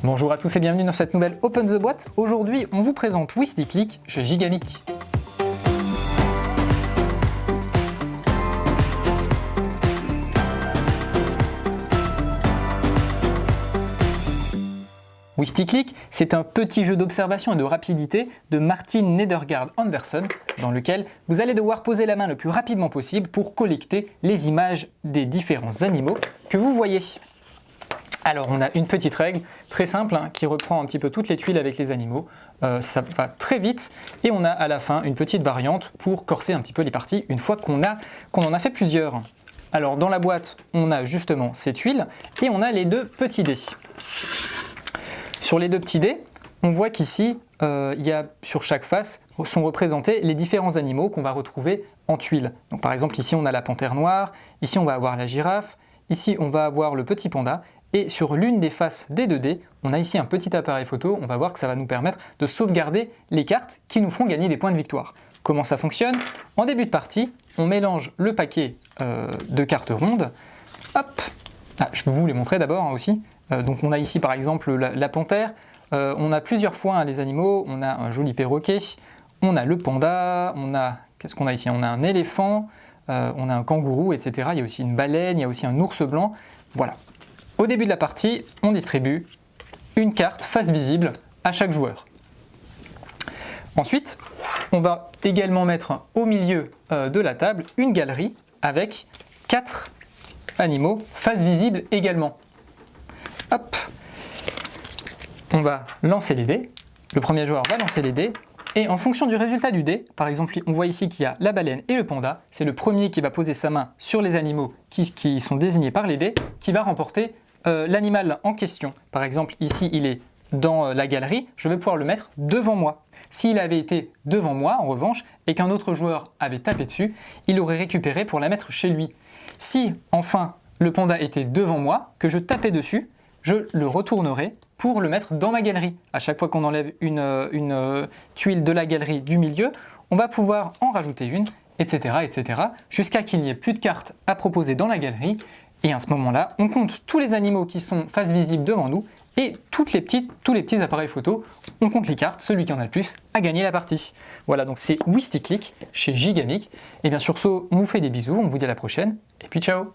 Bonjour à tous et bienvenue dans cette nouvelle Open the Boîte. Aujourd'hui, on vous présente WistiClick chez Gigamic. WistiClick, c'est un petit jeu d'observation et de rapidité de Martin Nedergaard Anderson, dans lequel vous allez devoir poser la main le plus rapidement possible pour collecter les images des différents animaux que vous voyez. Alors on a une petite règle très simple qui reprend un petit peu toutes les tuiles avec les animaux, ça va très vite et on a à la fin une petite variante pour corser un petit peu les parties une fois qu'on en a fait plusieurs. Alors dans la boîte on a justement ces tuiles et on a les deux petits dés. Sur les deux petits dés, on voit qu'ici, il y a sur chaque face sont représentés les différents animaux qu'on va retrouver en tuiles. Donc par exemple ici on a la panthère noire, ici on va avoir la girafe, ici on va avoir le petit panda et sur l'une des faces des 2D, on a ici un petit appareil photo, on va voir que ça va nous permettre de sauvegarder les cartes qui nous feront gagner des points de victoire. Comment ça fonctionne? En début de partie, on mélange le paquet de cartes rondes. Hop, je peux vous les montrer d'abord aussi. Donc on a ici par exemple la panthère, on a plusieurs fois les animaux, on a un joli perroquet, on a le panda, qu'est-ce qu'on a ici? On a un éléphant, on a un kangourou, etc. Il y a aussi une baleine, il y a aussi un ours blanc, voilà. Au début de la partie, on distribue une carte face visible à chaque joueur. Ensuite, on va également mettre au milieu de la table une galerie avec 4 animaux face visible également. Hop, on va lancer les dés, le premier joueur va lancer les dés, et en fonction du résultat du dé, par exemple on voit ici qu'il y a la baleine et le panda, c'est le premier qui va poser sa main sur les animaux qui sont désignés par les dés, qui va remporter l'animal en question. Par exemple ici il est dans la galerie, je vais pouvoir le mettre devant moi. S'il avait été devant moi en revanche, et qu'un autre joueur avait tapé dessus, il aurait récupéré pour la mettre chez lui. Si enfin le panda était devant moi, que je tapais dessus, je le retournerai pour le mettre dans ma galerie. À chaque fois qu'on enlève une tuile de la galerie du milieu, on va pouvoir en rajouter une, etc. etc. jusqu'à qu'il n'y ait plus de cartes à proposer dans la galerie. Et à ce moment-là, on compte tous les animaux qui sont face visible devant nous et tous les petits appareils photo, on compte les cartes, celui qui en a le plus a gagné la partie. Voilà, donc c'est WistiClick chez Gigamic. Et bien sur ce, on vous fait des bisous, on vous dit à la prochaine, et puis ciao!